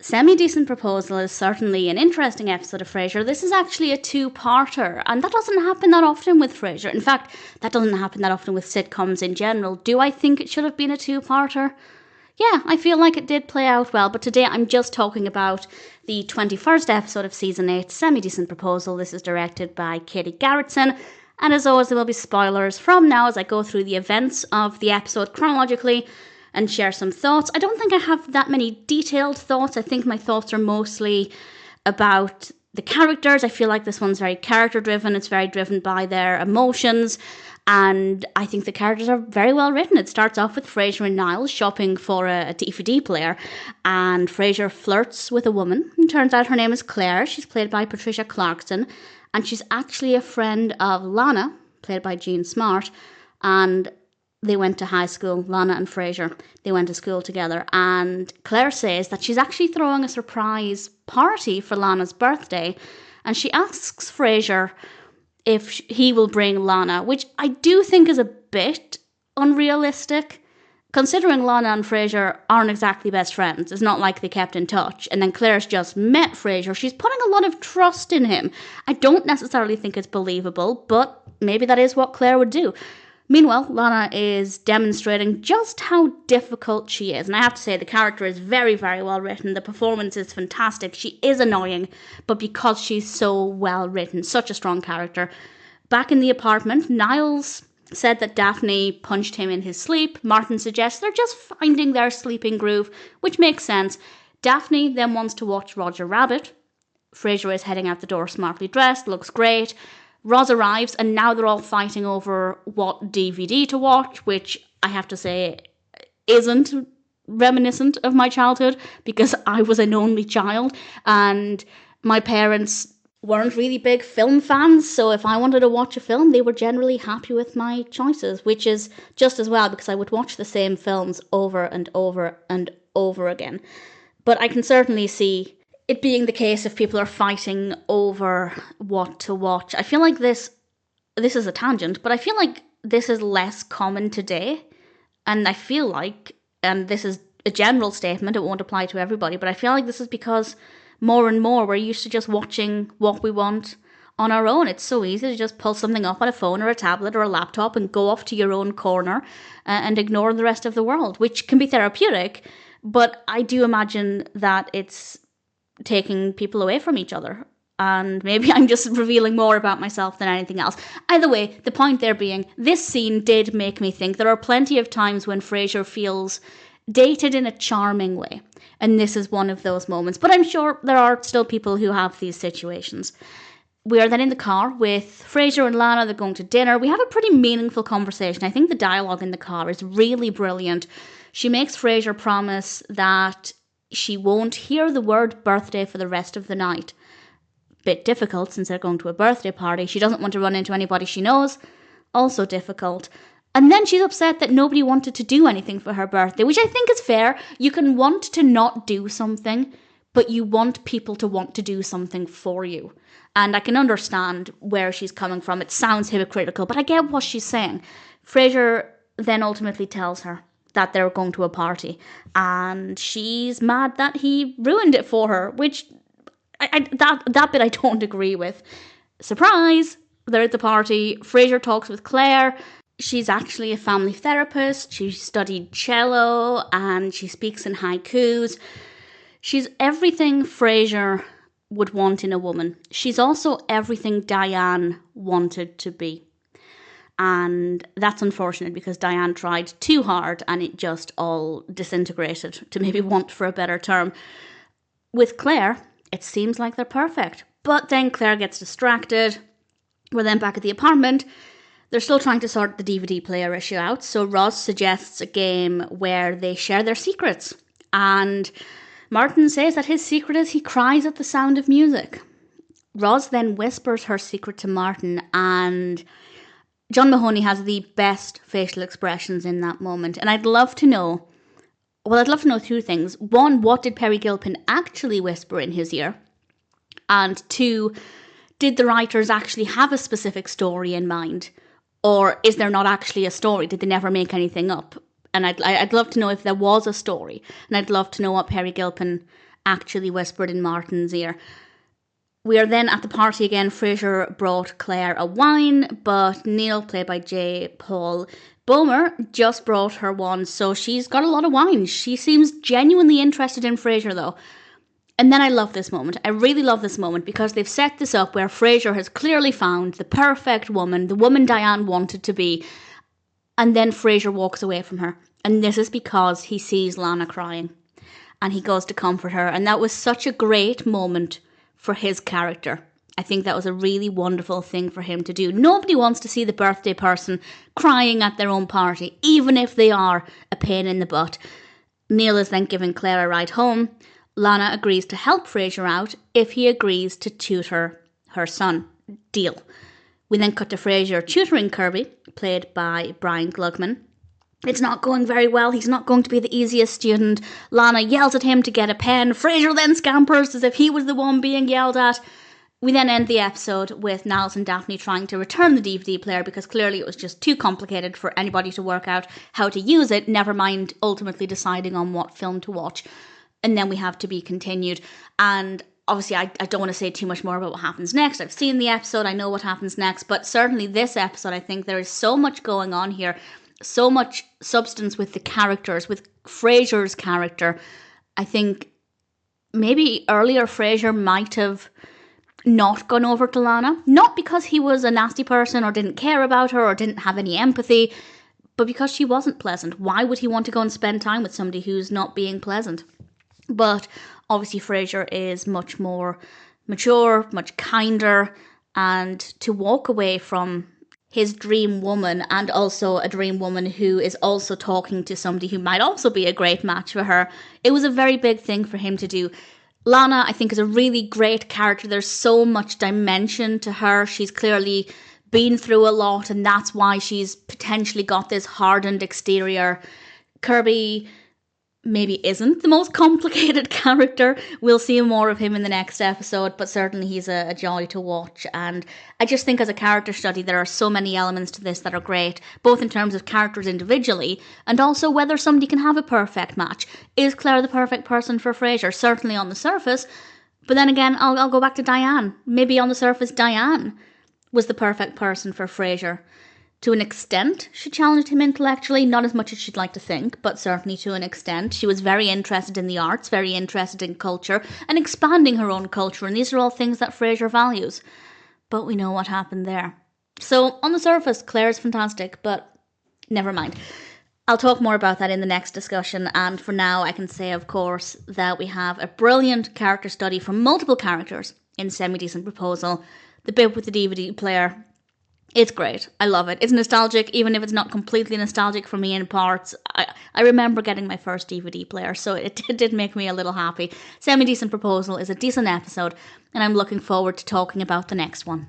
Semi-Decent Proposal is certainly an interesting episode of Frasier. This is actually a two-parter, and that doesn't happen that often with Frasier. In fact, that doesn't happen that often with sitcoms in general. Do I think it should have been a two-parter? Yeah, I feel like it did play out well, but today I'm just talking about the 21st episode of Season 8, Semi-Decent Proposal. This is directed by Katy Garretson, and as always, there will be spoilers from now as I go through the events of the episode chronologically and share some thoughts. I don't think I have that many detailed thoughts. I think my thoughts are mostly about the characters. I feel like this one's very character-driven. It's very driven by their emotions, and I think the characters are very well written. It starts off with Frasier and Niles shopping for a DVD player, and Frasier flirts with a woman. It turns out her name is Claire. She's played by Patricia Clarkson, and she's actually a friend of Lana, played by Jean Smart, and they went to high school, Lana and Frasier. They went to school together, and Claire says that she's actually throwing a surprise party for Lana's birthday, and she asks Frasier if he will bring Lana, which I do think is a bit unrealistic, considering Lana and Frasier aren't exactly best friends. It's not like they kept in touch, and then Claire's just met Frasier. She's putting a lot of trust in him. I don't necessarily think it's believable, but maybe that is what Claire would do. Meanwhile, Lana is demonstrating just how difficult she is. And I have to say, the character is very, very well written. The performance is fantastic. She is annoying, but because she's so well written, such a strong character. Back in the apartment, Niles said that Daphne punched him in his sleep. Martin suggests they're just finding their sleeping groove, which makes sense. Daphne then wants to watch Roger Rabbit. Frasier is heading out the door smartly dressed, looks great. Roz arrives, and now they're all fighting over what DVD to watch, which I have to say isn't reminiscent of my childhood, because I was an only child, and my parents weren't really big film fans, so if I wanted to watch a film, they were generally happy with my choices, which is just as well, because I would watch the same films over and over and over again. But I can certainly see it being the case if people are fighting over what to watch. I feel like this is a tangent, but I feel like this is less common today. And I feel like, and this is a general statement, it won't apply to everybody, but I feel like this is because more and more we're used to just watching what we want on our own. It's so easy to just pull something up on a phone or a tablet or a laptop and go off to your own corner and ignore the rest of the world, which can be therapeutic, but I do imagine that it's taking people away from each other. And maybe I'm just revealing more about myself than anything else. Either way, the point there being, this scene did make me think there are plenty of times when Frasier feels dated in a charming way. And this is one of those moments. But I'm sure there are still people who have these situations. We are then in the car with Frasier and Lana. They're going to dinner. We have a pretty meaningful conversation. I think the dialogue in the car is really brilliant. She makes Frasier promise that she won't hear the word birthday for the rest of the night. Bit difficult since they're going to a birthday party. She doesn't want to run into anybody she knows. Also difficult. And then she's upset that nobody wanted to do anything for her birthday, which I think is fair. You can want to not do something, but you want people to want to do something for you. And I can understand where she's coming from. It sounds hypocritical, but I get what she's saying. Frasier then ultimately tells her that they're going to a party, and she's mad that he ruined it for her, which that bit I don't agree with. Surprise! They're at the party. Frasier talks with Claire. She's actually a family therapist. She studied cello, and she speaks in haikus. She's everything Frasier would want in a woman. She's also everything Diane wanted to be. And that's unfortunate because Diane tried too hard and it just all disintegrated, to maybe want for a better term. With Claire, it seems like they're perfect. But then Claire gets distracted. We're then back at the apartment. They're still trying to sort the DVD player issue out. So Roz suggests a game where they share their secrets. And Martin says that his secret is he cries at the sound of music. Roz then whispers her secret to Martin, and John Mahoney has the best facial expressions in that moment. And I'd love to know two things. One, what did Peri Gilpin actually whisper in his ear? And two, did the writers actually have a specific story in mind? Or is there not actually a story? Did they never make anything up? And I'd love to know if there was a story. And I'd love to know what Peri Gilpin actually whispered in Martin's ear. We are then at the party again. Frasier brought Claire a wine, but Neil, played by J. Paul Boehmer, just brought her one, so she's got a lot of wine. She seems genuinely interested in Frasier, though. And then I love this moment. I really love this moment because they've set this up where Frasier has clearly found the perfect woman, the woman Diane wanted to be, and then Frasier walks away from her. And this is because he sees Lana crying, and he goes to comfort her, and that was such a great moment for his character. I think that was a really wonderful thing for him to do. Nobody wants to see the birthday person crying at their own party, even if they are a pain in the butt. Neil is then giving Claire a ride home. Lana agrees to help Frasier out if he agrees to tutor her son. Deal. We then cut to Frasier tutoring Kirby, played by Brian Klugman. It's not going very well. He's not going to be the easiest student. Lana yells at him to get a pen. Frasier then scampers as if he was the one being yelled at. We then end the episode with Niles and Daphne trying to return the DVD player because clearly it was just too complicated for anybody to work out how to use it, never mind ultimately deciding on what film to watch. And then we have To Be Continued. And obviously I don't want to say too much more about what happens next. I've seen the episode, I know what happens next, but certainly this episode, I think there is so much going on here, so much substance with the characters, with Frasier's character. I think maybe earlier Frasier might have not gone over to Lana, not because he was a nasty person or didn't care about her or didn't have any empathy, but because she wasn't pleasant. Why would he want to go and spend time with somebody who's not being pleasant? But obviously Frasier is much more mature, much kinder, and to walk away from his dream woman, and also a dream woman who is also talking to somebody who might also be a great match for her, it was a very big thing for him to do. Lana, I think, is a really great character. There's so much dimension to her. She's clearly been through a lot, and that's why she's potentially got this hardened exterior. Kirby maybe isn't the most complicated character. We'll see more of him in the next episode, but certainly he's a joy to watch. And I just think as a character study, there are so many elements to this that are great, both in terms of characters individually and also whether somebody can have a perfect match. Is Claire the perfect person for Frasier? Certainly on the surface, but then again, I'll go back to Diane. Maybe on the surface, Diane was the perfect person for Frasier. To an extent, she challenged him intellectually, not as much as she'd like to think, but certainly to an extent. She was very interested in the arts, very interested in culture, and expanding her own culture, and these are all things that Frasier values. But we know what happened there. So, on the surface, Claire's fantastic, but never mind. I'll talk more about that in the next discussion, and for now I can say, of course, that we have a brilliant character study from multiple characters in Semi-Decent Proposal. The bit with the DVD player, it's great. I love it. It's nostalgic, even if it's not completely nostalgic for me in parts. I remember getting my first DVD player, so it did make me a little happy. Semi-Decent Proposal is a decent episode, and I'm looking forward to talking about the next one.